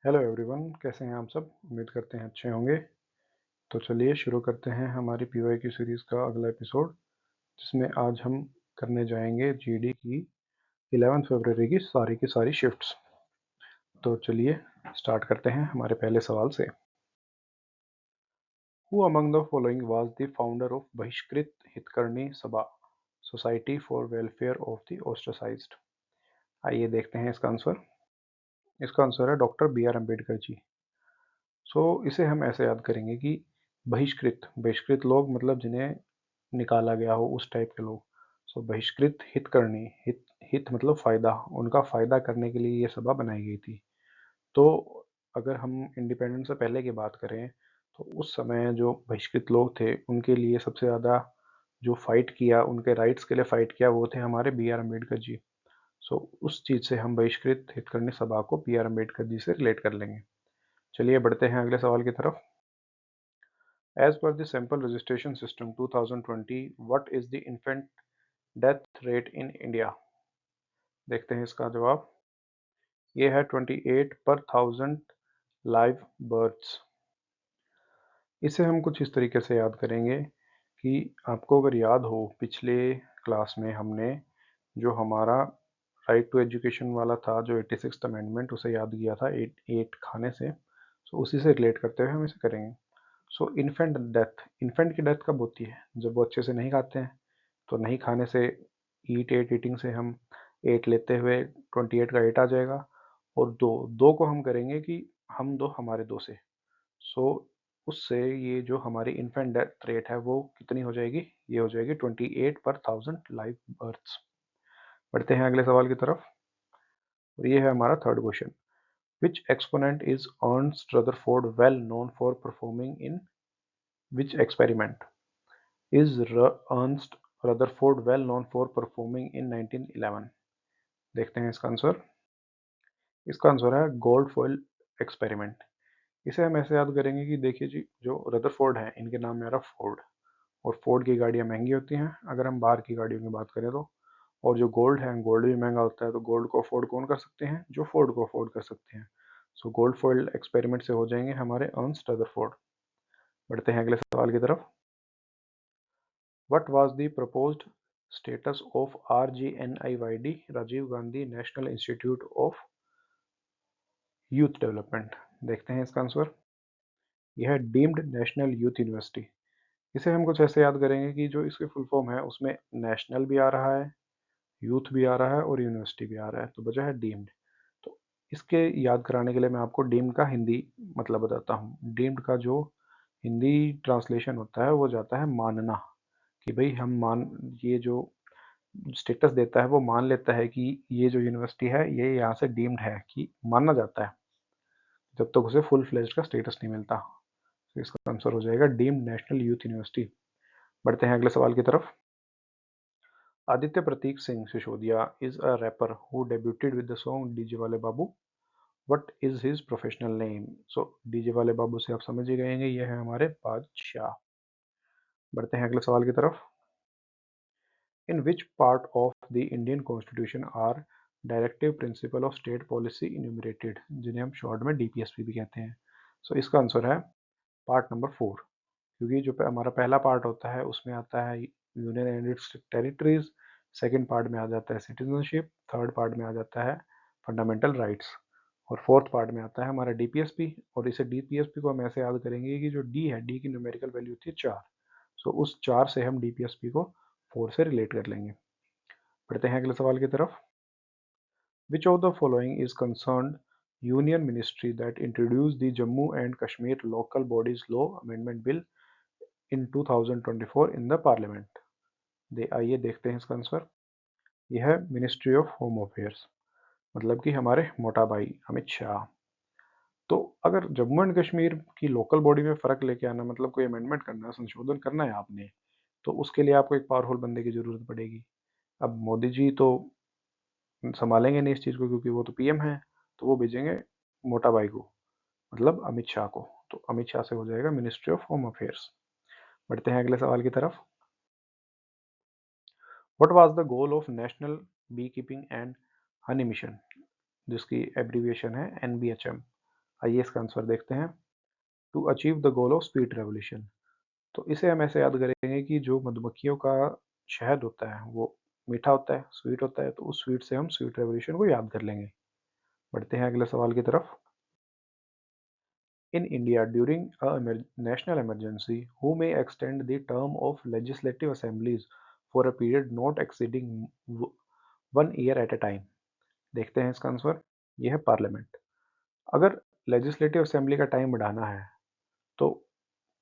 Hello everyone, कैसे हैं आप सब। उम्मीद करते हैं अच्छे होंगे। तो चलिए शुरू करते हैं हमारी पीवाईक्यू सीरीज़ का अगला एपिसोड, जिसमें आज हम करने जाएंगे जीडी की 11 फरवरी की सारी शिफ्ट्स। तो चलिए स्टार्ट करते हैं हमारे पहले सवाल से। Who among the following was the founder of Bahishkrit Hitkarini Sabha society for welfare of the ostracised. आइए देखते हैं इसका आंसर। इसका आंसर है doctor B R Ambedkar ji. इसे हम ऐसे याद करेंगे कि बहिष्कृत बहिष्कृत लोग मतलब जिन्हें निकाला गया हो, उस टाइप के लोग। बहिष्कृत हितकर्णी, हित मतलब फायदा, उनका फायदा करने के लिए ये सभा बनाई गई थी। तो अगर हम इंडिपेंडेंस से पहले की बात करें तो उस समय जो बहिष्कृत लोग थे उनके लिए सबसे ज़्यादा जो फाइट किया, उनके राइट्स के लिए फाइट किया, वो थे हमारे बी आर अम्बेडकर जी। उस चीज़ से हम बहिष्कृत हितकर्णी सभा को बी आर अम्बेडकर जी से रिलेट कर लेंगे। चलिए बढ़ते हैं अगले सवाल की तरफ। As per the sample registration system 2020, what is the infant death rate in India? देखते हैं इसका जवाब। ये है 28 पर 1000 लाइव बर्थ्स। इसे हम कुछ इस तरीके से याद करेंगे कि आपको अगर याद हो, पिछले क्लास में हमने जो हमारा राइट टू एजुकेशन वाला था, जो 86th अमेंडमेंट, उसे याद किया था एट खाने से। उसी से रिलेट करते हुए हम इसे करेंगे। इन्फेंट डेथ, इन्फेंट की डेथ कब होती है? जब वो अच्छे से नहीं खाते हैं। तो नहीं खाने से, ईटिंग से हम 8 लेते हुए 28 का 8 आ जाएगा। और दो दो को हम करेंगे कि हम दो हमारे दो से। सो उससे ये जो हमारी इन्फेंट डेथ रेट है वो कितनी हो जाएगी? ये हो जाएगी 28 पर 1000 लाइव बर्थ्स। बढ़ते हैं अगले सवाल की तरफ, और ये है हमारा third question. Which exponent is Ernst Rutherford well known for performing in which experiment? Is Ernst Rutherford well known for performing in 1911? देखते हैं इसका आंसर। इसका आंसर है गोल्ड फॉइल एक्सपेरिमेंट। इसे हम ऐसे याद करेंगे कि देखिए जी, जो रदरफोर्ड हैं, इनके नाम में आ रहा फोर्ड, और फोर्ड की गाड़ियाँ महंगी होती हैं अगर हम बाहर की गाड़ियों की बात करें तो। और जो गोल्ड है, गोल्ड भी महंगा होता है। तो गोल्ड को अफोर्ड कौन कर सकते हैं? जो फोर्ड को अफोर्ड कर सकते हैं। गोल्ड फॉइल एक्सपेरिमेंट से हो जाएंगे हमारे अर्नस्ट रदरफोर्ड। बढ़ते हैं अगले सवाल की तरफ। What was the proposed status of RGNIYD, Rajiv Gandhi National Institute of Youth Development? देखते हैं इसका आंसर। यह है डीम्ड नेशनल यूथ यूनिवर्सिटी। इसे हम कुछ ऐसे याद करेंगे कि जो इसकी फुल फॉर्म है उसमें नेशनल भी आ रहा है, यूथ भी आ रहा है और यूनिवर्सिटी भी आ रहा है, तो बचा है डीम्ड। तो इसके याद कराने के लिए मैं आपको डीम्ड का हिंदी मतलब बताता हूँ। डीम्ड का जो हिंदी ट्रांसलेशन होता है वो जाता है मानना, कि भाई हम मान, ये जो स्टेटस देता है वो मान लेता है कि ये जो यूनिवर्सिटी है ये यहाँ से डीम्ड है, कि माना जाता है, जब तक उसे फुल फ्लेज्ड का स्टेटस नहीं मिलता। तो इसका आंसर हो जाएगा डीम्ड नेशनल यूथ यूनिवर्सिटी। बढ़ते हैं अगले सवाल की तरफ। Aditya Pratik Singh Sisodia is a rapper who debuted with the song DJ Waley Babu. What is his professional name? DJ Waley Babu से आप समझ ही गएंगे, ये है हमारे बादशाह। बढ़ते हैं अगले सवाल की तरफ। In which part of the Indian Constitution are directive principle of state policy enumerated, जिन्हें हम शॉर्ट में डीपीएसपी भी कहते हैं? इसका आंसर है पार्ट नंबर 4। क्योंकि जो हमारा पहला पार्ट होता है उसमें आता है union and it's territories, second part में आ जाता है सिटीजनशिप, थर्ड पार्ट में आ जाता है फंडामेंटल राइट्स, और फोर्थ पार्ट में आता है हमारा डीपीएसपी। और इसे डीपीएसपी को हम ऐसे याद करेंगे कि जो डी है, डी की न्यूमेरिकल वैल्यू होती है 4। उस 4 से हम डीपीएसपी को 4 से रिलेट कर लेंगे। बढ़ते हैं अगले सवाल की तरफ। Which of the following is concerned Union Ministry that introduced the Jammu and Kashmir Local Bodies Law Amendment Bill in 2024 in the Parliament? आइए देखते हैं इसका आंसर। यह है मिनिस्ट्री ऑफ होम अफेयर्स, मतलब कि हमारे मोटा भाई अमित शाह। तो अगर जम्मू एंड कश्मीर की लोकल बॉडी में फर्क लेके आना, मतलब कोई अमेंडमेंट करना, संशोधन करना है आपने, तो उसके लिए आपको एक पावरफुल बंदे की जरूरत पड़ेगी। अब मोदी जी तो संभालेंगे नहीं इस चीज़ को, क्योंकि वो तो पीएम है। तो वो भेजेंगे मोटा भाई को, मतलब अमित शाह को। तो अमित शाह से हो जाएगा मिनिस्ट्री ऑफ होम अफेयर्स। बढ़ते हैं अगले सवाल की तरफ। What was the goal of national bee keeping and honey mission, जिसकी एब्रीविएशन है एनबीएचएम? आइए इसका आंसर देखते हैं। To achieve the goal of sweet revolution. तो इसे हम ऐसे याद करेंगे कि जो मधुमक्खियों का शहद होता है वो मीठा होता है, स्वीट होता है, तो उस स्वीट से हम स्वीट रेवोल्यूशन को याद कर लेंगे। बढ़ते हैं अगले सवाल की तरफ। In India, during a national emergency, who may extend the term of legislative assemblies for a period not exceeding 1 year at a time? देखते हैं इसका आंसर। यह है पार्लियामेंट। अगर लेजिस्लेटिव असेंबली का टाइम बढ़ाना है तो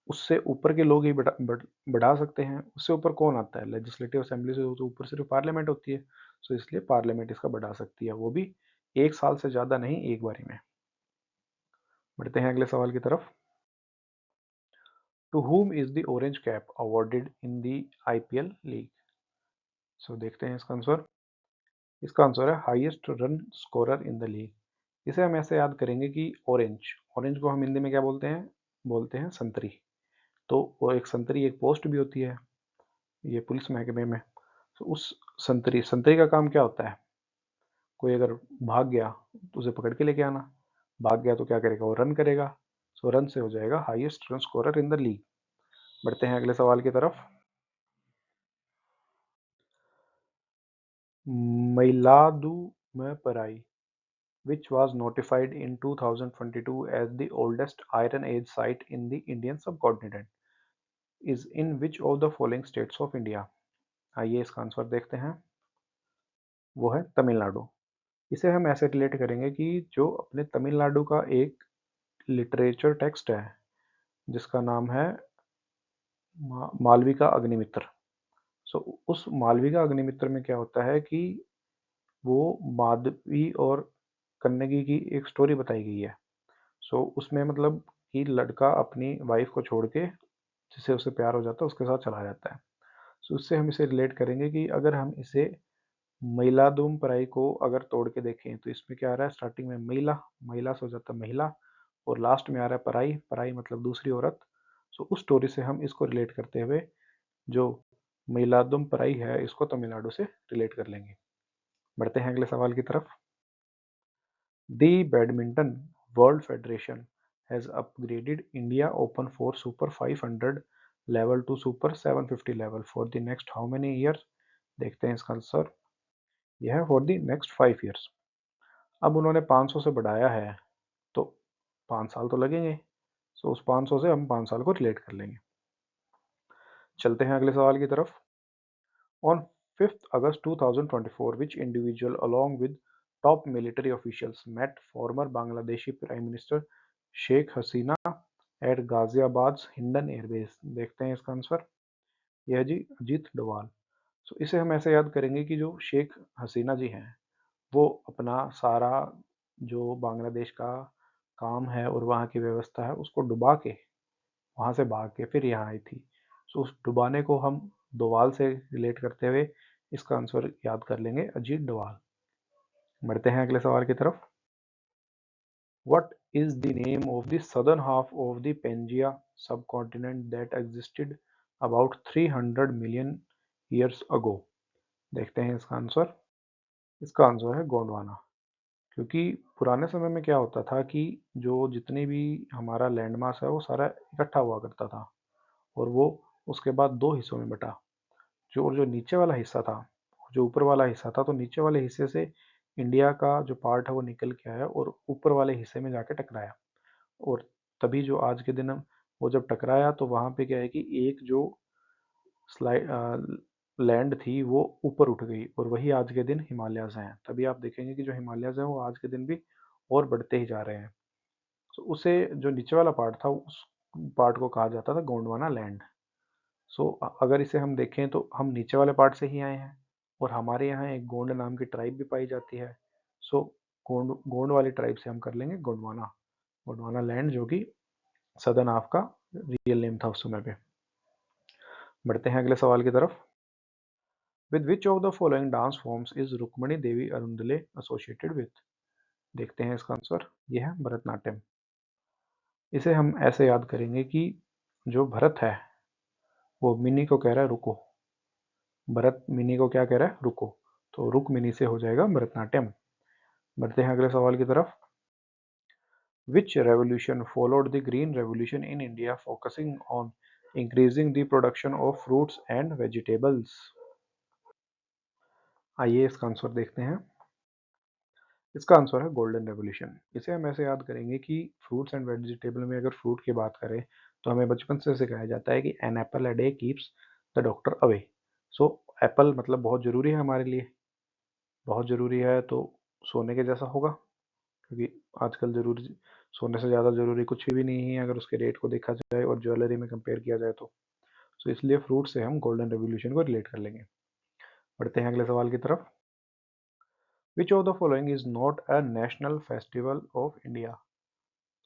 उससे ऊपर के लोग ही बढ़ा सकते हैं। उससे ऊपर कौन आता है? लेजिस्लेटिव असेंबली से तो ऊपर सिर्फ पार्लियामेंट होती है। सो इसलिए पार्लियामेंट इसका बढ़ा सकती है, वो भी 1 साल से ज़्यादा नहीं, एक बारी में। बढ़ते हैं अगले सवाल की तरफ। To whom is the orange cap awarded in the IPL league? सो देखते हैं इसका आंसर। इसका आंसर है highest run scorer in the league. इसे हम ऐसे याद करेंगे कि ऑरेंज ऑरेंज को हम हिंदी में क्या बोलते हैं? बोलते हैं संतरी। तो वो एक संतरी एक पोस्ट भी होती है ये पुलिस महकमे में। तो उस संतरी संतरी का काम क्या होता है? कोई अगर भाग गया तो उसे पकड़ के लेके आना। भाग गया तो क्या करेगा? वो रन करेगा। सो रन से हो जाएगा highest run scorer in the league. बढ़ते हैं अगले सवाल की तरफ। Mailaduthurai, which was notified in 2022 as the oldest Iron Age site in the Indian subcontinent, is in which of the following states of India? आइए इसका आंसर देखते हैं। वो है तमिलनाडु। इसे हम ऐसे रिलेट करेंगे कि जो अपने तमिलनाडु का एक लिटरेचर टेक्स्ट है जिसका नाम है मालविका अग्निमित्र। सो उस मालविका अग्निमित्र में क्या होता है कि वो माधवी और कन्नगी की एक स्टोरी बताई गई है। सो उसमें मतलब कि लड़का अपनी वाइफ को छोड़ के जिससे उसे प्यार हो जाता है उसके साथ चला जाता है। सो उससे हम इसे रिलेट करेंगे कि अगर हम इसे महिलादुम पराई को अगर तोड़ के देखें तो इसमें क्या आ रहा है? स्टार्टिंग में महिला, महिला से हो जाता है महिला, और लास्ट में आ रहा है पराई, पराई मतलब दूसरी औरत। सो उस स्टोरी से हम इसको रिलेट करते हुए जो महिलादुम पराई है इसको तमिलनाडु से रिलेट कर लेंगे। बढ़ते हैं अगले सवाल की तरफ। The Badminton World Federation has upgraded India Open for Super 500 level to Super 750 level for the next how many years? देखते हैं इसका आंसर। यह है फॉर द नेक्स्ट 5 years। अब उन्होंने 500 से बढ़ाया है तो 5 साल तो लगेंगे। सो उस 500 से हम 5 साल को रिलेट कर लेंगे। चलते हैं अगले सवाल की तरफ। On 5th August 2024, which individual, along with top military officials, met former Bangladeshi Prime Minister Sheikh Hasina at Ghaziabad's Hindan Air Base? देखते हैं इसका आंसर। यह है जी अजीत डोभाल। सो इसे हम ऐसे याद करेंगे कि जो शेख हसीना जी हैं वो अपना सारा जो बांग्लादेश का काम है और वहाँ की व्यवस्था है उसको डुबा के वहाँ से भाग के फिर यहाँ आई थी। सो उस डुबाने को हम डोभाल से रिलेट करते हुए इसका आंसर याद कर लेंगे अजीत डोभाल। बढ़ते हैं अगले सवाल की तरफ। What is the name of the southern half of the Pangaea subcontinent that existed about 300 million years ago? देखते हैं इसका आंसर। इसका आंसर है गोंडवाना। क्योंकि पुराने समय में क्या होता था कि जो जितनी भी हमारा लैंड मास है वो सारा इकट्ठा हुआ करता था और वो उसके बाद दो हिस्सों में बटा। जो नीचे वाला हिस्सा था, जो ऊपर वाला हिस्सा था, तो नीचे वाले हिस्से से इंडिया का जो पार्ट है वो निकल के आया और ऊपर वाले हिस्से में जाके टकराया। और तभी जो आज के दिन वो जब टकराया तो वहाँ पे क्या है कि एक जो स्लाइड लैंड थी वो ऊपर उठ गई और वही आज के दिन हिमालयाज हैं। तभी आप देखेंगे कि जो हिमालयाज हैं वो आज के दिन भी और बढ़ते ही जा रहे हैं। तो उसे जो नीचे वाला पार्ट था उस पार्ट को कहा जाता था गोंडवाना लैंड। सो अगर इसे हम देखें तो हम नीचे वाले पार्ट से ही आए हैं और हमारे यहाँ एक गोंड नाम की ट्राइब भी पाई जाती है। सो गोंड गोंड वाली ट्राइब से हम कर लेंगे गोंडवाना, गोंडवाना लैंड जो कि सदर्न हाफ का रियल नेम था उस समय पे। बढ़ते हैं अगले सवाल की तरफ। With which of the following dance forms is Rukmini Devi Arundale associated with? देखते हैं इसका आंसर। यह है भरतनाट्यम। इसे हम ऐसे याद करेंगे कि जो भरत है वो मिनी को कह रहा है रुको। भरत मिनी को क्या कह रहा है? रुको। तो रुक मिनी से हो जाएगा भरतनाट्यम। बढ़ते हैं अगले सवाल की तरफ। Which revolution followed the Green Revolution in India, focusing on increasing the production of fruits and vegetables? आइए इसका आंसर देखते हैं। इसका आंसर है गोल्डन रेवोल्यूशन। इसे हम ऐसे याद करेंगे कि फ्रूट्स एंड वेजिटेबल में अगर फ्रूट की बात करें तो हमें बचपन से सिखाया जाता है कि an apple a day keeps the doctor away. So apple मतलब बहुत ज़रूरी है हमारे लिए, बहुत ज़रूरी है तो सोने के जैसा होगा, क्योंकि आजकल ज़रूरी सोने से ज़्यादा ज़रूरी कुछ भी नहीं है अगर उसके रेट को देखा जाए और ज्वेलरी में कंपेयर किया जाए तो। सो इसलिए फ्रूट से हम गोल्डन रेवोल्यूशन को रिलेट कर लेंगे। बढ़ते हैं अगले सवाल की तरफ। Which of the following is not a national festival of India?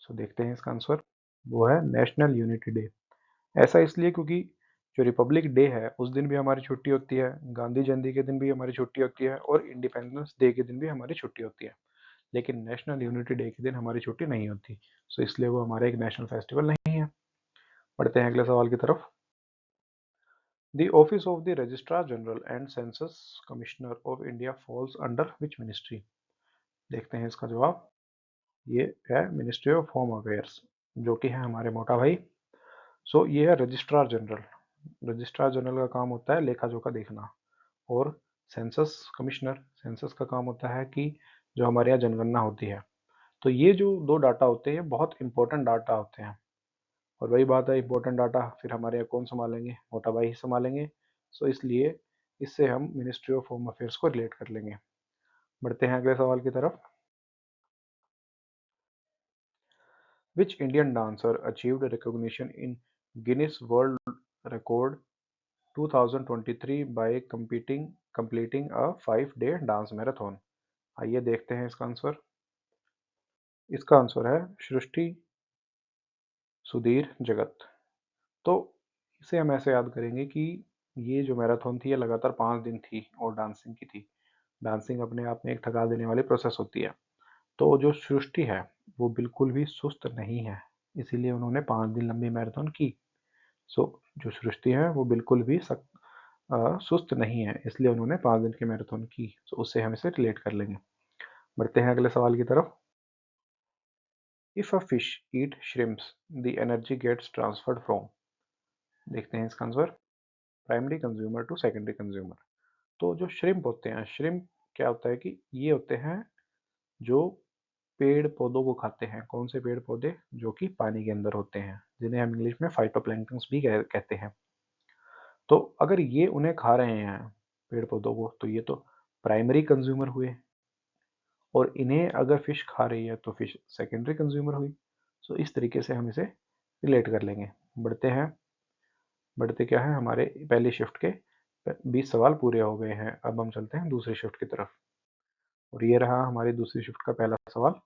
So देखते हैं इसका आंसर। वो है नेशनल यूनिटी डे। ऐसा इसलिए क्योंकि जो रिपब्लिक डे है उस दिन भी हमारी छुट्टी होती है, गांधी जयंती के दिन भी हमारी छुट्टी होती है और इंडिपेंडेंस डे के दिन भी हमारी छुट्टी होती है, लेकिन नेशनल यूनिटी डे के दिन हमारी छुट्टी नहीं होती। सो इसलिए वो हमारा एक नेशनल फेस्टिवल नहीं है। बढ़ते हैं अगले सवाल की तरफ। The office of the registrar general and census commissioner of India falls under which ministry? देखते हैं इसका जवाब। ये है मिनिस्ट्री ऑफ होम अफेयर्स, जो कि है हमारे मोटा भाई। सो ये है रजिस्ट्रार जनरल। रजिस्ट्रार जनरल का काम होता है लेखा जोखा देखना, और सेंसस कमिश्नर, सेंसस का काम होता है कि जो हमारे यहाँ जनगणना होती है। तो ये जो दो डाटा होते हैं बहुत इंपॉर्टेंट डाटा होते हैं, और वही बात है, इंपॉर्टेंट डाटा फिर हमारे यहाँ कौन संभालेंगे? मोटा भाई ही संभालेंगे। सो इसलिए इससे हम मिनिस्ट्री ऑफ होम अफेयर्स को रिलेट कर लेंगे। बढ़ते हैं अगले सवाल की तरफ। Which Indian dancer achieved recognition in Guinness world record 2023 by completing a 5-day dance marathon? आइए देखते हैं इसका आंसर। इसका आंसर है सृष्टि सुधीर जगत। तो इसे हम ऐसे याद करेंगे कि ये जो मैराथन थी ये लगातार 5 दिन थी और डांसिंग की थी। डांसिंग अपने आप में एक थका देने वाली प्रोसेस होती है। तो जो सृष्टि है वो बिल्कुल भी सुस्त नहीं है, इसीलिए उन्होंने 5 दिन लंबी मैराथन की। सो जो सृष्टि है वो बिल्कुल भी सुस्त नहीं है, इसलिए उन्होंने 5 दिन की मैराथन की। तो उससे हम इसे रिलेट कर लेंगे। बढ़ते हैं अगले सवाल की तरफ। If a fish eat shrimps the energy gets transferred from? देखते हैं इसका answer. Primary consumer to secondary consumer. तो जो श्रिम्प होते हैं, श्रिम्प क्या होता है कि ये होते हैं जो पेड़ पौधों को खाते हैं। कौन से पेड़ पौधे? जो कि पानी के अंदर होते हैं, जिन्हें हम इंग्लिश में फाइटोप्लैंक्टन्स भी कहते हैं। तो अगर ये उन्हें खा रहे हैं पेड़ पौधों को, तो ये तो प्राइमरी कंज्यूमर हुए, और इन्हें अगर फिश खा रही है तो फिश सेकेंडरी कंज्यूमर हुई। सो इस तरीके से हम इसे रिलेट कर लेंगे। बढ़ते हैं। बढ़ते क्या है, हमारे पहली शिफ्ट के 20 सवाल पूरे हो गए हैं। अब हम चलते हैं दूसरी शिफ्ट की तरफ, और ये रहा हमारी दूसरी शिफ्ट का पहला सवाल।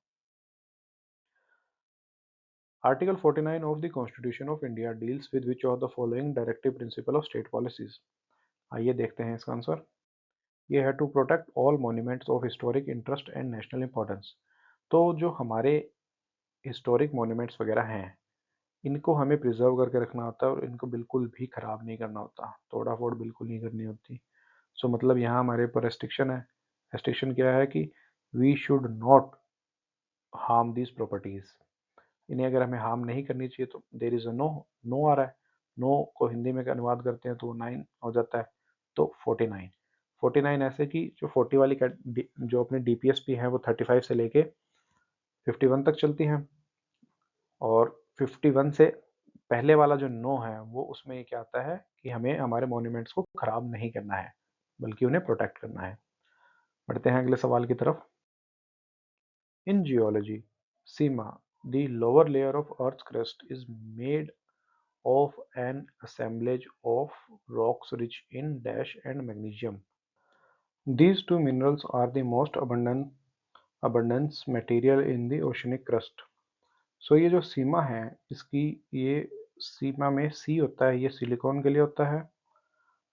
Article 49 of the constitution of India deals with which of the following directive principle of state policies? आइए देखते हैं इसका आंसर। ये है to protect all monuments of historic interest and national importance. तो जो हमारे हिस्टोरिक मॉन्यूमेंट्स वगैरह हैं, इनको हमें प्रिजर्व करके रखना होता है और इनको बिल्कुल भी खराब नहीं करना होता, तोड़ा फोड़ बिल्कुल नहीं करनी होती। सो मतलब यहाँ हमारे ऊपर रेस्ट्रिक्शन है। रेस्ट्रिक्शन क्या है कि we should not harm these properties. इन्हें अगर हमें हार्म नहीं करनी चाहिए तो there is a no. No आ रहा है, नो को हिंदी में अनुवाद करते हैं तो वो 9 हो जाता है। तो 49, 49 ऐसे कि जो 40 वाली जो अपने डीपीएसपी है वो 35 से लेके 51 तक चलती हैं, और 51 से पहले वाला जो नो है वो उसमें ये क्या आता है कि हमें हमारे मॉन्यूमेंट्स को खराब नहीं करना है, बल्कि उन्हें प्रोटेक्ट करना है। बढ़ते हैं अगले सवाल की तरफ। इन geology, Seema, the lower layer of earth crust is made of an assemblage of rocks rich in dash and magnesium. These two minerals are the most abundance material in the oceanic crust. So ये जो सीमा है इसकी, ये सीमा में सी होता है, ये silicon के लिए होता है,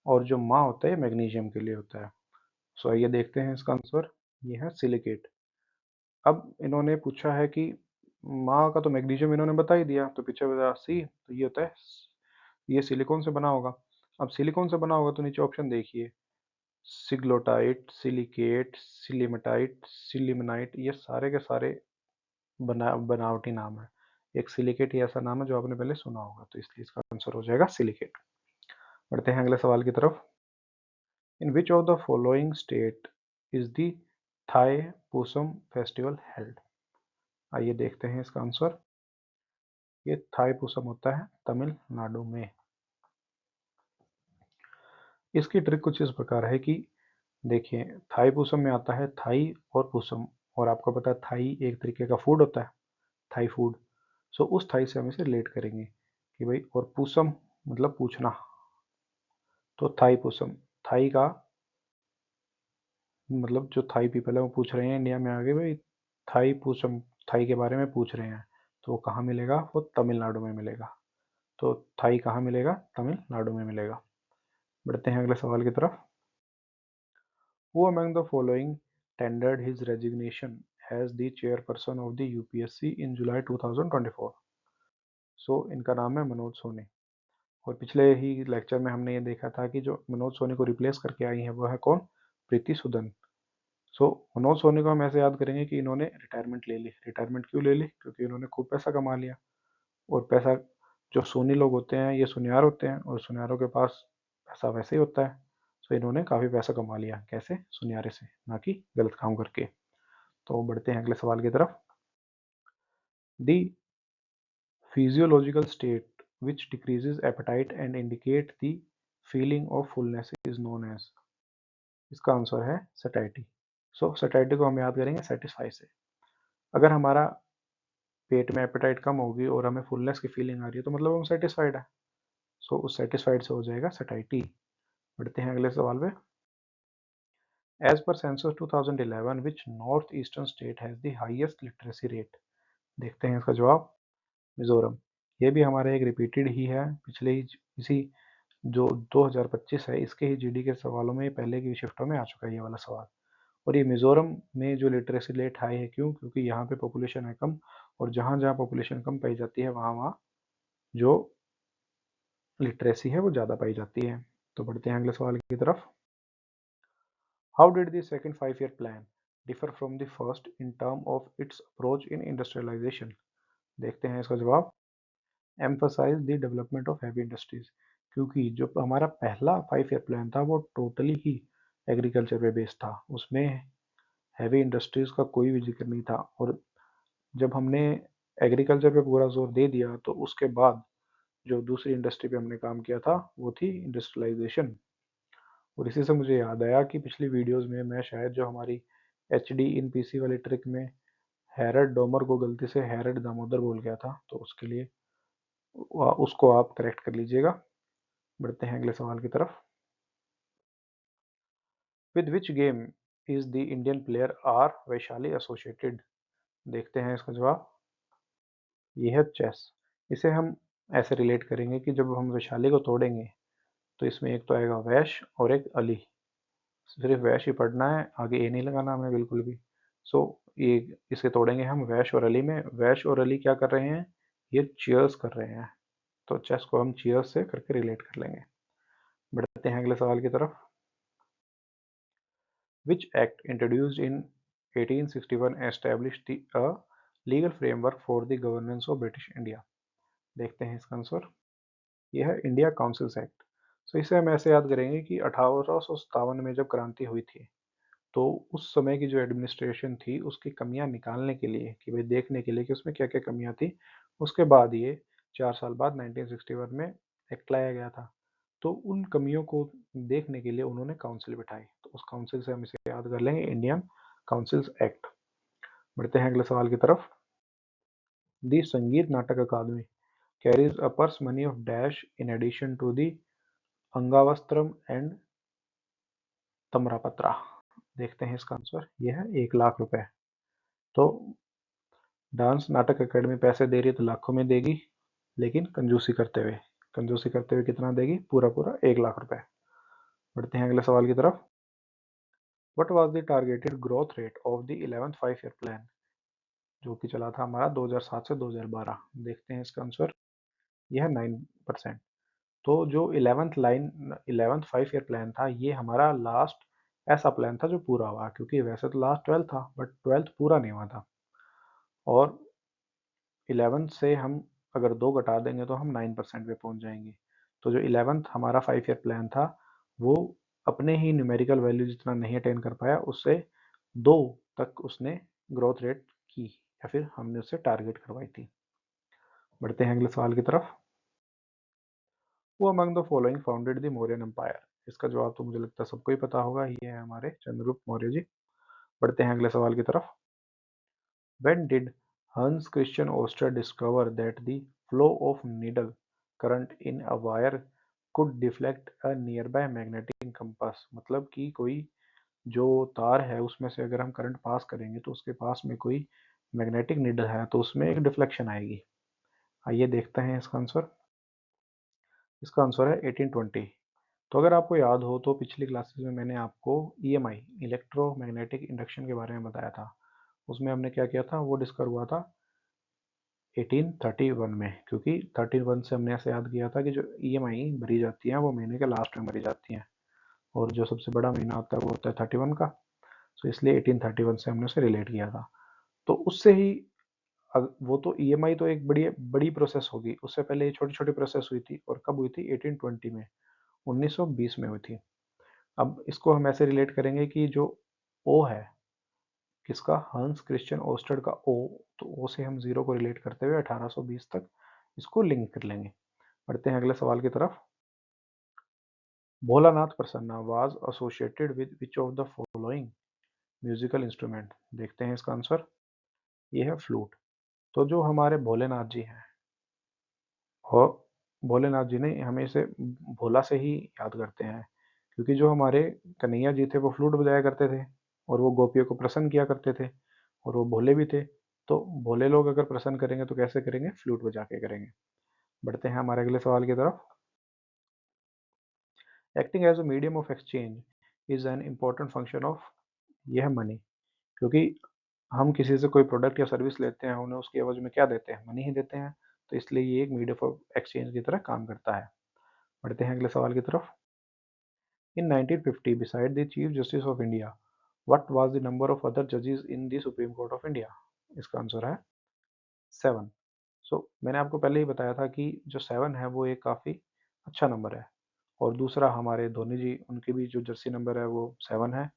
और जो मा होता है ये मैग्नीशियम के लिए होता है। सो ये देखते हैं इसका आंसर। ये है सिलिकेट। अब इन्होंने पूछा है कि माँ का तो मैग्नीशियम इन्होंने बता ही दिया, तो पीछे बता सी, तो ये होता है ये सिलिकॉन से बना होगा। अब सिलिकॉन से बना होगा तो नीचे ऑप्शन देखिए, सिग्लोटाइट, सिलिकेट, सिलीमेटाइट, सिलिमनाइट, ये सारे के सारे बनावटी नाम है। एक सिलिकेट ही ऐसा नाम है जो आपने पहले सुना होगा, तो इसलिए इसका आंसर हो जाएगा सिलिकेट। बढ़ते हैं अगले सवाल की तरफ। In which of the following state is the Thai Pusam festival held? आइए देखते हैं इसका आंसर। ये थाई पूसम होता है तमिलनाडु में। इसकी ट्रिक कुछ इस प्रकार है कि देखिए, थाई पूसम में आता है थाई और पूसम, और आपको पता है थाई एक तरीके का फूड होता है, थाई फूड। सो उस थाई से हम इसे रिलेट करेंगे कि भाई, और पूसम मतलब पूछना, तो थाई पूसम, थाई का मतलब जो थाई पीपल है वो पूछ रहे हैं इंडिया में आके भाई थाई पूसम, थाई के बारे में पूछ रहे हैं, तो वो कहाँ मिलेगा? वो तमिलनाडु में मिलेगा। तो थाई कहाँ मिलेगा? तमिलनाडु में मिलेगा। बढ़ते हैं अगले सवाल की तरफ। Who among the following tendered his resignation as the chairperson of the UPSC in July 2024? सो इनका नाम है मनोज सोनी। और पिछले ही लेक्चर में हमने ये देखा था कि जो मनोज सोनी को रिप्लेस करके आई है वो है कौन? प्रीति सुदन। सो मनोज सोनी को हम ऐसे याद करेंगे कि इन्होंने रिटायरमेंट ले ली। रिटायरमेंट क्यों ले ली? क्योंकि इन्होंने खूब पैसा कमा लिया। और पैसा, जो सोनी लोग होते हैं ये सुनियार होते हैं, और सुनियारों के पास पैसा वैसे ही होता है। तो इन्होंने काफ़ी पैसा कमा लिया। कैसे? सुनियारे से, ना कि गलत काम करके। तो बढ़ते हैं अगले सवाल की तरफ। दी physiological state which decreases appetite and indicate the feeling of fullness is known as? इसका आंसर है सैटिस्फाई। सो सैटिस्फाई को हम याद करेंगे सेटिस्फाई से। अगर हमारा पेट में एपेटाइट कम होगी और हमें फुलनेस की फीलिंग आ रही है तो मतलब हम सेटिस्फाइड है। सो उस सेटिस्फाइड से हो जाएगा सैटिस्फाई। बढ़ते हैं अगले सवाल पे। As per census 2011, which northeastern state has the highest literacy rate? देखते हैं इसका जवाब। मिजोरम। ये भी हमारा एक रिपीटेड ही है, पिछले ही इसी जो 2025 है इसके ही जीडी के सवालों में पहले की शिफ्टों में आ चुका है ये वाला सवाल। और ये मिजोरम में जो लिटरेसी रेट हाई है, क्यों? क्योंकि यहाँ पे पॉपुलेशन है कम, और जहाँ जहाँ पॉपुलेशन कम पाई जाती है वहाँ वहाँ जो लिटरेसी है वो ज़्यादा पाई जाती है। तो बढ़ते हैं अगले सवाल की तरफ। How did the second 5 year plan differ from the first in term of its approach in industrialisation? देखते हैं इसका जवाब। Emphasise the development of heavy industries. क्योंकि जो हमारा पहला 5 ईयर प्लान था वो टोटली ही एग्रीकल्चर पे बेस्ड था, उसमें हैवी इंडस्ट्रीज का कोई भी जिक्र नहीं था। और जब हमने एग्रीकल्चर पे पूरा जोर दे दिया तो उसके बाद जो दूसरी इंडस्ट्री पे हमने काम किया था वो थी इंडस्ट्रियलाइजेशन। और इसी से मुझे याद आया कि पिछली वीडियोस में मैं शायद जो हमारी एच डी इन पीसी वाली ट्रिक में हैरड डोमर को गलती से हैरड दामोदर बोल गया था, तो उसके लिए उसको आप करेक्ट कर लीजिएगा। बढ़ते हैं अगले सवाल की तरफ। With which game is the Indian player R Vaishali associated? देखते हैं इसका जवाब। ये है चेस। इसे हम ऐसे रिलेट करेंगे कि जब हम वैशाली को तोड़ेंगे तो इसमें एक तो आएगा वैश और एक अली। सिर्फ वैश ही पढ़ना है, आगे ए नहीं लगाना हमें बिल्कुल भी। सो ये इसे तोड़ेंगे हम वैश और अली में। वैश और अली क्या कर रहे हैं? ये चीयर्स कर रहे हैं। तो चेस को हम चीयर्स से करके रिलेट कर लेंगे। बढ़ते हैं अगले सवाल की तरफ। Which act introduced in 1861 established a legal framework for the governance of British India? देखते हैं इसका आंसर। यह है इंडिया काउंसिल्स एक्ट। सो इसे हम ऐसे याद करेंगे कि 1857 में जब क्रांति हुई थी तो उस समय की जो एडमिनिस्ट्रेशन थी उसकी कमियां निकालने के लिए, कि भाई देखने के लिए कि उसमें क्या क्या कमियां थी, उसके बाद ये 4 साल बाद 1961 में एक्ट लाया गया था। तो उन कमियों को देखने के लिए उन्होंने काउंसिल बिठाई, तो उस काउंसिल से हम इसे याद कर लेंगे इंडियन काउंसिल्स एक्ट। बढ़ते हैं अगले सवाल की तरफ। The Sangeet Natak Akademi carries a purse money of dash in addition to the angavastram and tamrapatra? देखते हैं इसका आंसर। यह है 1 लाख रुपए। तो डांस नाटक अकेडमी पैसे दे रही है तो लाखों में देगी, लेकिन कंजूसी करते हुए। कंजूसी करते हुए कितना देगी? पूरा पूरा 1 लाख रुपए। बढ़ते हैं अगले सवाल की तरफ। What was the targeted growth rate of the 11th 5 year plan? जो कि चला था हमारा 2007 से 2012। देखते हैं इसका आंसर। यह है 9%। तो जो 11th 5 ईयर प्लान था ये हमारा लास्ट ऐसा प्लान था जो पूरा हुआ, क्योंकि वैसे तो लास्ट 12 था बट 12th पूरा नहीं हुआ था। और 11th से हम अगर 2 घटा देंगे तो हम 9% पे पहुंच जाएंगे। तो जो 11th हमारा 5 ईयर प्लान था वो अपने ही न्यूमेरिकल वैल्यू जितना नहीं अटेन कर पाया, उससे 2 तक उसने ग्रोथ रेट की, या फिर हमने उससे टारगेट करवाई थी। बढ़ते हैं अगले सवाल की तरफ। Who among the following founded the Mauryan empire. इसका जवाब तो मुझे लगता है सबको ही पता होगा, ये है हमारे चंद्रगुप्त मौर्य जी। बढ़ते हैं अगले सवाल की तरफ। When did Hans Christian Oster discover that the flow of needle current in a wire could deflect a nearby magnetic compass? मतलब कि कोई जो तार है उसमें से अगर हम करंट पास करेंगे तो उसके पास में कोई मैग्नेटिक नीडल है तो उसमें एक डिफ्लेक्शन आएगी। आइए देखते हैं इसका आंसर। इसका आंसर है 1820। तो अगर आपको याद हो तो पिछली क्लासेस में मैंने आपको ईएमआई, इलेक्ट्रोमैग्नेटिक इंडक्शन के बारे में बताया था। उसमें हमने क्या किया था, वो डिस्कवर हुआ था 1831 में, क्योंकि 31 से हमने ऐसे याद किया था कि जो ईएमआई भरी जाती हैं वो महीने के लास्ट में भरी जाती हैं, और जो सबसे बड़ा महीना होता है वो होता है 31 का। तो इसलिए 1831 से हमने उसे रिलेट किया था। तो उससे ही वो तो ईएमआई तो एक बड़ी बड़ी प्रोसेस होगी, उससे पहले ये छोटी छोटी प्रोसेस हुई थी, और कब हुई थी, 1820 में, 1920 में हुई थी। अब इसको हम ऐसे रिलेट करेंगे कि जो ओ है किसका, हंस क्रिश्चियन ओस्टर का ओ, तो ओ से हम जीरो को रिलेट करते हुए 1820 तक इसको लिंक कर लेंगे। बढ़ते हैं अगले सवाल की तरफ। Bholanath Prasanna was associated with which of the following musical instrument. देखते हैं इसका आंसर। ये है फ्लूट। तो जो हमारे भोलेनाथ जी हैं, और भोलेनाथ जी ने हमें इसे भोला से ही याद करते हैं, क्योंकि जो हमारे कन्हैया जी थे वो फ्लूट बजाया करते थे, और वो गोपियों को प्रसन्न किया करते थे, और वो भोले भी थे। तो भोले लोग अगर प्रसन्न करेंगे तो कैसे करेंगे, फ्लूट बजा के करेंगे। बढ़ते हैं हमारे अगले सवाल की तरफ। Acting as a medium of exchange is an important function of, यह है मनी। क्योंकि हम किसी से कोई प्रोडक्ट या सर्विस लेते हैं, उन्हें उसकी एवज में क्या देते हैं, मनी ही देते हैं। तो इसलिए ये एक मीडियम ऑफ एक्सचेंज की तरह काम करता है। बढ़ते हैं अगले सवाल की तरफ। इन 1950, beside the Chief Justice of India, what was the number of other judges in the Supreme Court of India? इसका आंसर है 7। मैंने आपको पहले ही बताया था कि जो 7 है वो एक काफ़ी अच्छा नंबर है। और दूसरा, हमारे धोनी जी, उनकी भी जो जर्सी नंबर है वो 7 है।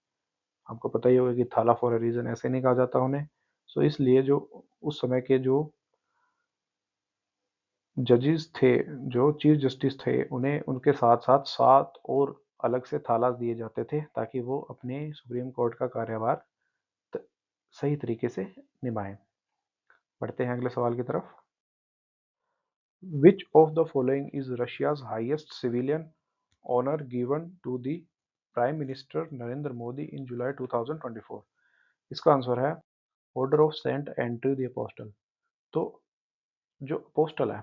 आपको पता ही होगा कि थाला फॉर अ रीज़न ऐसे नहीं कहा जाता उन्हें। इसलिए जो उस समय के जो जजेस थे, जो चीफ जस्टिस थे, उन्हें उनके साथ साथ 7 और अलग से थालास दिए जाते थे, ताकि वो अपने सुप्रीम कोर्ट का कार्यभार सही तरीके से निभाएं। बढ़ते हैं अगले सवाल की तरफ। Which of the following is Russia's highest civilian honour given to the prime minister Narendra Modi in July 2024? इसका आंसर है Order of Saint Andrew the Apostle. तो जो अपोस्टल है,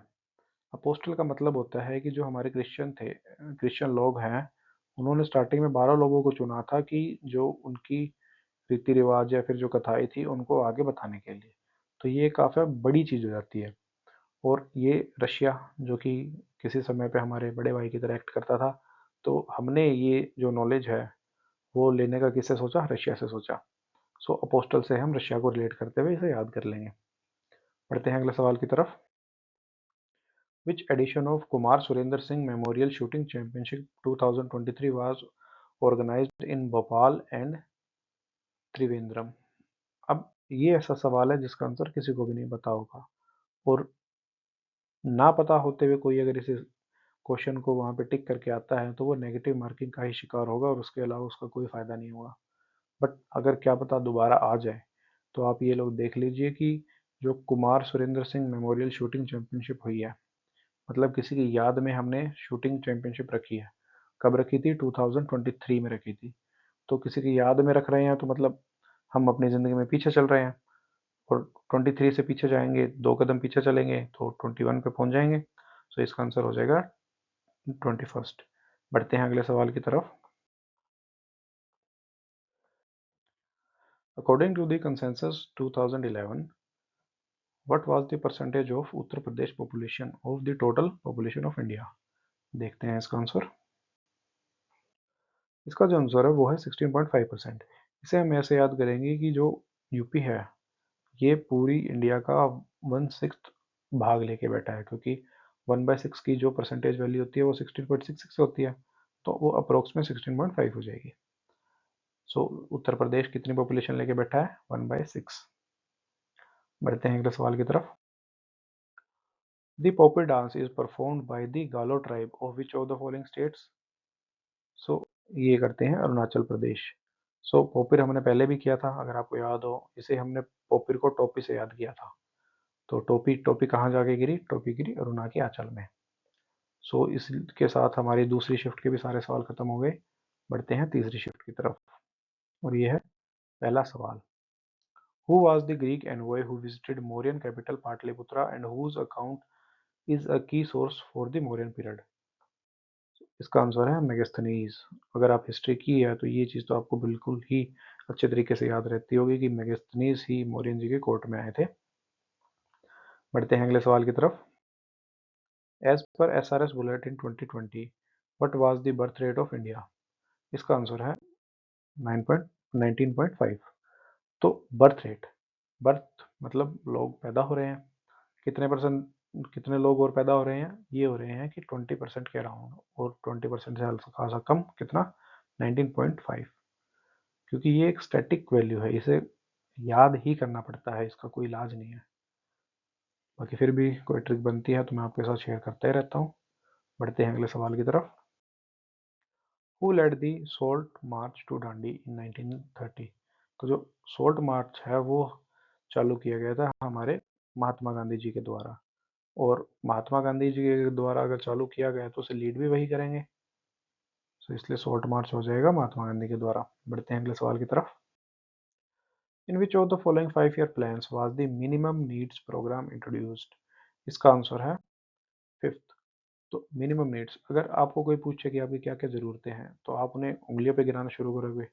अपोस्टल का मतलब होता है कि जो हमारे क्रिश्चियन लोग हैं, उन्होंने स्टार्टिंग में 12 लोगों को चुना था कि जो उनकी रीति रिवाज या फिर जो कथाएं थी उनको आगे बताने के लिए। तो ये काफ़ी बड़ी चीज़ हो जाती है। और ये रशिया, जो कि किसी समय पे हमारे बड़े भाई की तरह एक्ट करता था, तो हमने ये जो नॉलेज है वो लेने का किससे सोचा, रशिया से सोचा। अपोस्टल से हम रशिया को रिलेट करते हुए इसे याद कर लेंगे। बढ़ते हैं अगले सवाल की तरफ। Which edition of Kumar Surendra Singh Memorial Shooting Championship 2023 was organized in Bhopal and Trivandrum? अब ये ऐसा सवाल है जिसका आंसर किसी को भी नहीं पता होगा, और ना पता होते हुए कोई अगर इस क्वेश्चन को वहाँ पे टिक करके आता है तो वो नेगेटिव मार्किंग का ही शिकार होगा, और उसके अलावा उसका कोई फ़ायदा नहीं होगा। बट अगर क्या पता दोबारा आ जाए, तो आप ये लोग देख लीजिए कि जो Kumar Surendra Singh memorial shooting championship हुई है, मतलब किसी की याद में हमने शूटिंग चैंपियनशिप रखी है। कब रखी थी, 2023 में रखी थी। तो किसी की याद में रख रहे हैं तो मतलब हम अपनी ज़िंदगी में पीछे चल रहे हैं, और 23 से पीछे जाएंगे, 2 कदम पीछे चलेंगे तो 21 पे पहुंच जाएंगे। इसका आंसर हो जाएगा 21st। बढ़ते हैं अगले सवाल की तरफ। According to the consensus 2011, what was the percentage of Uttar Pradesh population of the total population of India? देखते हैं इसका आंसर। इसका जो आंसर है वो है 16.5%। इसे हम ऐसे याद करेंगे कि जो यूपी है, ये पूरी इंडिया का 1/6 भाग लेके बैठा है, क्योंकि 1/6 की जो परसेंटेज वैल्यू होती है वो 16.66 होती है, तो वो अप्रोक्स में 16.5 हो जाएगी। सो उत्तर प्रदेश कितनी पॉपुलेशन लेके बैठा है? 1/6। बढ़ते हैं अगले सवाल की तरफ। The poppy dance is performed by the Galo tribe of which of the following states? So ये करते हैं अरुणाचल प्रदेश। सो पोपिर हमने पहले भी किया था, अगर आपको याद हो, इसे हमने पोपिर को टोपी से याद किया था। तो टोपी टोपी कहाँ जाके गिरी? टोपी गिरी अरुणाचल में। सो इसके साथ हमारी दूसरी शिफ्ट के भी सारे सवाल खत्म हो गए। बढ़ते हैं तीसरी शिफ्ट की तरफ, और ये है पहला सवाल। Who was the Greek envoy who visited Mauryan capital Pataliputra and whose account is a key source for the Mauryan period? इसका आंसर है मेगास्थनीज। अगर आप हिस्ट्री की है तो ये चीज़ तो आपको बिल्कुल ही अच्छे तरीके से याद रहती होगी कि मेगास्थनीज ही मौर्यन जी के कोर्ट में आए थे। बढ़ते हैं अगले सवाल की तरफ। As per SRS bulletin 2020 what was the birth rate of India? इसका आंसर है 19.5। तो बर्थ रेट, बर्थ मतलब लोग पैदा हो रहे हैं, कितने परसेंट, कितने लोग और पैदा हो रहे हैं? ये हो रहे हैं कि 20% के अराउंड, और 20% से हल्का खासा कम, कितना? 19.5। क्योंकि ये एक स्टैटिक वैल्यू है, इसे याद ही करना पड़ता है, इसका कोई इलाज नहीं है। बाकी फिर भी कोई ट्रिक बनती है तो मैं आपके साथ शेयर करता ही रहता हूँ। बढ़ते हैं अगले सवाल की तरफ। Who led the salt march to Dandi in 1930? तो जो सोल्ट मार्च है वो चालू किया गया था हमारे महात्मा गांधी जी के द्वारा, और महात्मा गांधी जी के द्वारा अगर चालू किया गया तो उसे लीड भी वही करेंगे, तो इसलिए सोल्ट मार्च हो जाएगा महात्मा गांधी के द्वारा। बढ़ते हैं अगले सवाल की तरफ। In which of the following 5 year plans was the minimum needs programme introduced? इसका आंसर है फिफ्थ। तो मिनिमम नीड्स, अगर आपको कोई पूछे कि आपकी क्या क्या ज़रूरतें हैं तो आप उन्हें उंगलियों पे गिनाना शुरू करोगे,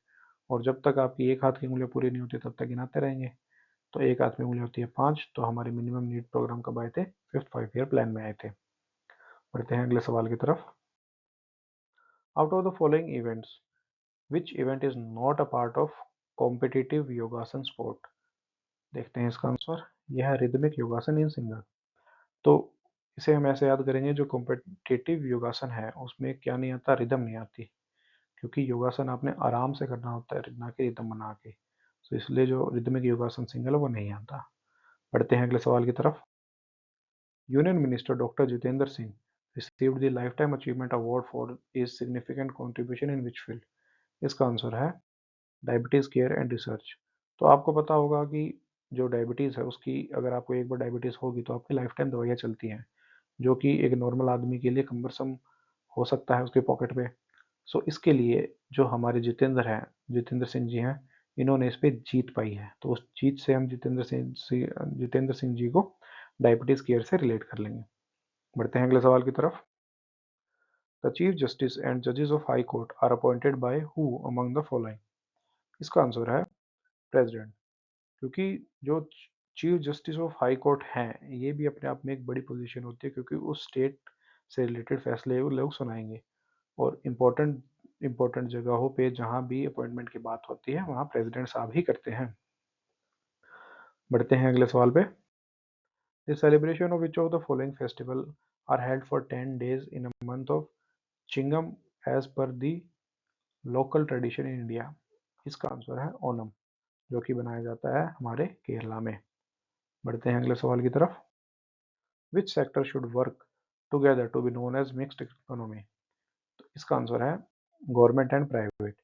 और जब तक आपकी एक हाथ की उंगलियां पूरी नहीं होती तब तक गिनाते रहेंगे। तो एक हाथ में उंगली होती है 5, तो हमारे मिनिमम नीड प्रोग्राम कब आए थे? फिफ्थ 5 ईयर प्लान में आए थे। बढ़ते हैं अगले सवाल की तरफ। Out of the following events which event is not a part of competitive योगासन स्पोर्ट? देखते हैं इसका आंसर। यह है रिदमिक योगासन इन सिंगल। तो इसे हम ऐसे याद करेंगे, जो कॉम्पिटिटिव योगासन है उसमें क्या नहीं आता? रिदम नहीं आती, क्योंकि योगासन आपने आराम से करना होता है, ना कि रिदम बना के। तो इसलिए जो रिदमिक योगासन सिंगल है वो नहीं आता। बढ़ते हैं अगले सवाल की तरफ। Union minister doctor Jitendra Singh received the life time achievement award for is significant contribution in which field? इसका आंसर है डायबिटीज़ केयर एंड रिसर्च। तो आपको पता होगा कि जो डायबिटीज़ है उसकी, अगर आपको एक बार डायबिटीज़ होगी तो आपकी लाइफ टाइम दवाइयाँ चलती हैं, जो कि एक नॉर्मल आदमी के लिए कम्बरसम हो सकता है उसके पॉकेट पे। सो इसके लिए जो हमारे जितेंद्र हैं, जितेंद्र सिंह जी हैं, इन्होंने इस पे जीत पाई है, तो उस जीत से हम जितेंद्र सिंह जी को डायबिटीज़ केयर से रिलेट कर लेंगे। बढ़ते हैं अगले सवाल की तरफ। द चीफ जस्टिस एंड जजेस of high court are appointed by who among the following? इसका आंसर है प्रेसिडेंट। क्योंकि जो chief justice of high court हैं, ये भी अपने आप में एक बड़ी पोजीशन होती है, क्योंकि उस स्टेट से रिलेटेड फैसले वो लोग सुनाएंगे, और इम्पोर्टेंट जगहों पे जहाँ भी अपॉइंटमेंट की बात होती है वहाँ प्रेसिडेंट साहब ही करते हैं। बढ़ते हैं अगले सवाल पे। The celebration of which of the following festival are held for 10 days in a month of Chingam as per the local tradition in India? इसका आंसर है ओनम, जो कि बनाया जाता है हमारे केरला में। बढ़ते हैं अगले सवाल की तरफ। Which sector should work together to be known as mixed economy? तो इसका आंसर है गवर्नमेंट एंड प्राइवेट,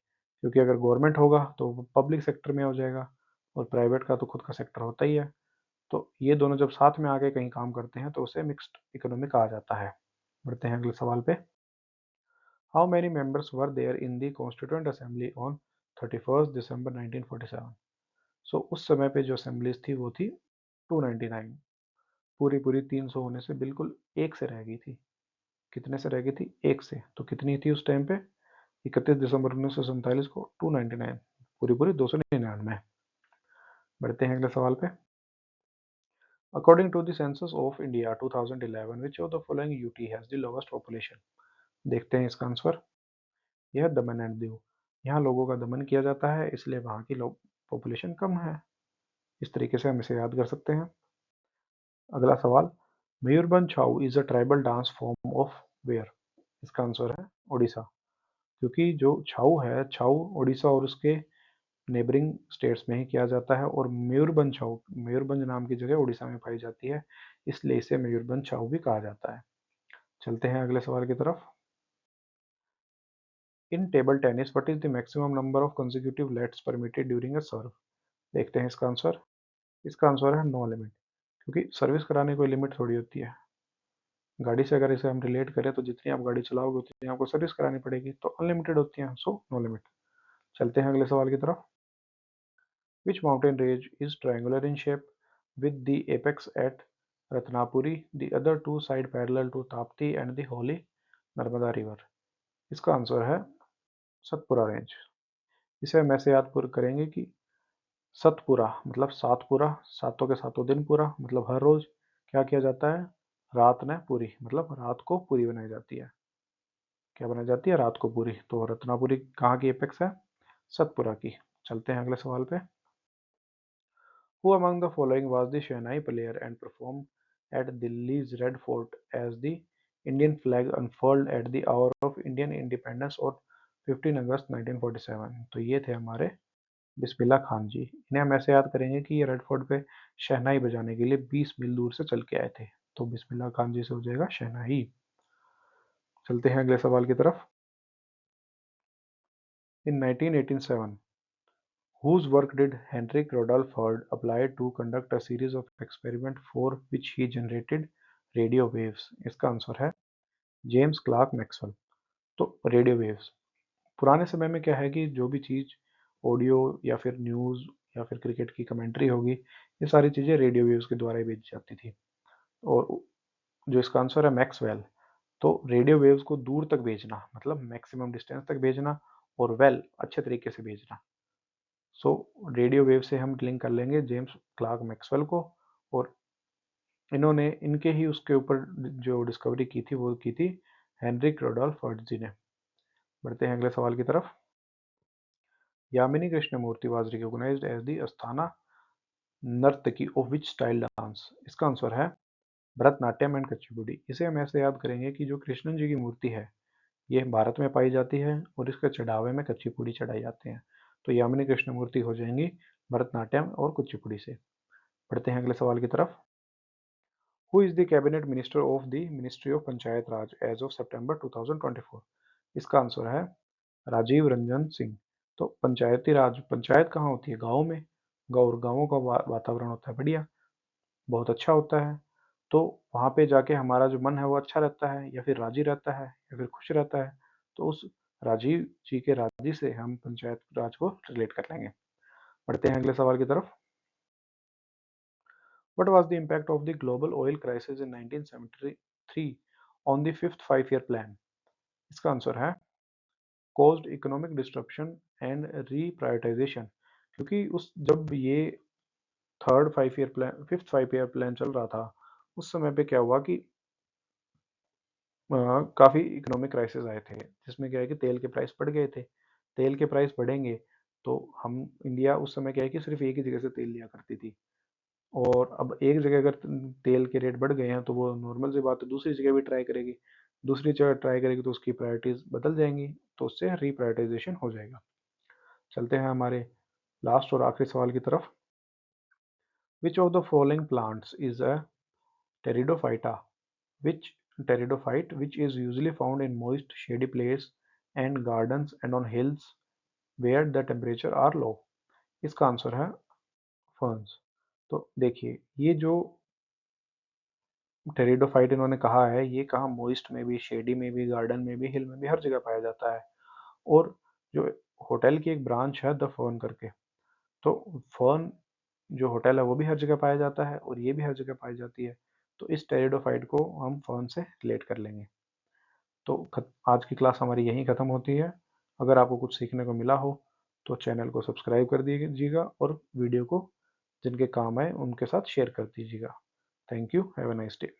क्योंकि अगर गवर्नमेंट होगा तो वो पब्लिक सेक्टर में हो जाएगा, और प्राइवेट का तो खुद का सेक्टर होता ही है। तो ये दोनों जब साथ में आके कहीं काम करते हैं तो उसे मिक्स्ड इकोनॉमी कहा जाता है। बढ़ते हैं अगले सवाल पे। How many members were there in the constituent assembly on 31 December 1947? So उस समय पे जो असेंबलीज थी वो थी 299। पूरी पूरी 300 होने से बिल्कुल एक से रह गई थी। कितने से रह गई थी? एक से। तो कितनी थी उस टाइम पे? 31 दिसंबर 1947 को 299, पूरी पूरी 299। बढ़ते हैं अगले सवाल पे। According to the census of India 2011 which of the following UT has the lowest population? देखते हैं इसका आंसर। यह दमन एंड दीव। यहाँ लोगों का दमन किया जाता है, इसलिए वहाँ की लोग पॉपुलेशन कम है। इस तरीके से हम इसे याद कर सकते हैं। अगला सवाल। Mayurbhanj Chhau is a tribal dance form of where? इसका आंसर है उड़ीसा, क्योंकि जो छाऊ है, छाऊ उड़ीसा और उसके नेबरिंग स्टेट्स में ही किया जाता है, और मयूरभंज छाऊ मयूरभंज नाम की जगह उड़ीसा में पाई जाती है, इसलिए इसे मयूरभंज छाऊ भी कहा जाता है। चलते हैं अगले सवाल की तरफ। In table tennis what is the maximum number of consecutive lets permitted during a serve? देखते हैं इसका आंसर। इसका आंसर है नो लिमिट, क्योंकि सर्विस कराने कोई लिमिट थोड़ी होती है। गाड़ी से अगर इसे हम रिलेट करें तो जितनी आप गाड़ी चलाओगे उतनी आपको सर्विस करानी पड़ेगी, तो अनलिमिटेड होती हैं, सो नो लिमिट। चलते हैं अगले सवाल की तरफ। Which mountain range is triangular in shape with the apex at Ratnapuri, the other two side parallel to Tapti and the holy Narmada river? इसका आंसर है सतपुरा रेंज। इसे हम ऐसे याद करेंगे कि सतपुरा मतलब सातपुरा, सातों के सातों दिन पूरा मतलब हर रोज क्या किया जाता है, रात में पूरी मतलब रात को पूरी बनाई जाती है। क्या बनाई जाती है, रात को पूरी। तो रत्नापुरी कहाँ की एपेक्स है, सतपुरा की। चलते हैं अगले सवाल पे। Who among the following was the Shehnai player and performed at Delhi's Red Fort as the Indian flag unfurled at the hour of Indian independence on 15 अगस्त 1947? तो ये थे हमारे बिस्मिल्लाह खान जी। इन्हें हम ऐसे याद करेंगे कि ये रेड फोर्ट पे शहनाई बजाने के लिए 20 मील दूर से चल के आए थे, तो बिस्मिल्लाह खान जी से हो जाएगा शहनाई। चलते हैं अगले सवाल की तरफ। इन 1987 whose work did Henrik Rodolph Herd apply to conduct a series of experiments for which he generated radio waves? इसका आंसर है जेम्स क्लार्क मैक्सवेल। तो रेडियो वेव्स पुराने समय में क्या है कि जो भी चीज़ ऑडियो या फिर न्यूज़ या फिर क्रिकेट की कमेंट्री होगी, ये सारी चीज़ें रेडियो वेव्स के द्वारा ही भेजी जाती थी। और जो इसका आंसर है मैक्सवेल, तो रेडियो वेव्स को दूर तक भेजना मतलब मैक्सिमम डिस्टेंस तक भेजना, और वेल अच्छे तरीके से भेजना। सो रेडियो वेव से हम लिंक कर लेंगे जेम्स क्लार्क मैक्सवेल को, और इन्होंने इनके ही उसके ऊपर जो डिस्कवरी की थी वो की थी हेनरिक रोडोल्फ हर्ट्ज जी ने। बढ़ते हैं अगले सवाल की तरफ। Yamini Krishnamurthy was recognized as the Asthana Nartaki of which style dance? इसका आंसर है भरतनाट्यम एंड कुचिपुड़ी। इसे हम ऐसे याद करेंगे कि जो कृष्णन जी की मूर्ति है ये भारत में पाई जाती है, और इसके चढ़ावे में कुचिपुड़ी चढ़ाई जाते हैं, तो यामिनी कृष्ण मूर्ति हो जाएंगी भरतनाट्यम और कुचिपुड़ी से। बढ़ते हैं अगले सवाल की तरफ। Who is the cabinet minister of the ministry of Panchayat Raj as of September 2024? इसका आंसर है राजीव रंजन सिंह। तो पंचायती राज, पंचायत कहाँ होती है, गाँव में। गाँवों का वातावरण होता है बढ़िया, बहुत अच्छा होता है, तो वहाँ पे जाके हमारा जो मन है वो अच्छा रहता है, या फिर राजी रहता है, या फिर खुश रहता है। तो उस राजीव जी के राजी से हम पंचायत राज को रिलेट कर लेंगे। बढ़ते हैं अगले सवाल की तरफ। What was the impact of the global oil crisis in 1973 on the fifth five-year plan? इसका आंसर है caused economic disruption and reprioritization। क्योंकि उस जब ये फिफ्थ फाइव ईयर प्लान चल रहा था, उस समय पे क्या हुआ कि काफ़ी इकोनॉमिक क्राइसिस आए थे, जिसमें क्या है कि तेल के प्राइस बढ़ गए थे। तेल के प्राइस बढ़ेंगे तो हम इंडिया उस समय क्या है कि सिर्फ एक ही जगह से तेल लिया करती थी, और अब एक जगह अगर तेल के रेट बढ़ गए हैं तो वो नॉर्मल सी बात है, दूसरी जगह भी ट्राई करेगी। दूसरी जगह ट्राई करेगी तो उसकी प्रायोरिटीज बदल जाएंगी, तो उससे रिप्रायोरिटाइजेशन हो जाएगा। चलते हैं हमारे लास्ट और आखिरी सवाल की तरफ। Which of the following plants is a pteridophyta? which pteridophyte which is usually found in moist shady places and gardens and on hills where the temperature are low? इसका आंसर है ferns। तो देखिए ये जो टेरिडोफाइट इन्होंने कहा है, ये कहाँ मोइस्ट में भी, शेडी में भी, गार्डन में भी, हिल में भी, हर जगह पाया जाता है। और जो होटल की एक ब्रांच है द फर्न करके, तो फर्न जो होटल है वो भी हर जगह पाया जाता है, और ये भी हर जगह पाई जाती है, तो इस टेरिडोफाइट को हम फर्न से रिलेट कर लेंगे। तो आज की क्लास हमारी यहीं ख़त्म होती है। अगर आपको कुछ सीखने को मिला हो तो चैनल को सब्सक्राइब कर दीजिएगा, और वीडियो को जिनके काम आए उनके साथ शेयर कर दीजिएगा। Thank you, have a nice day.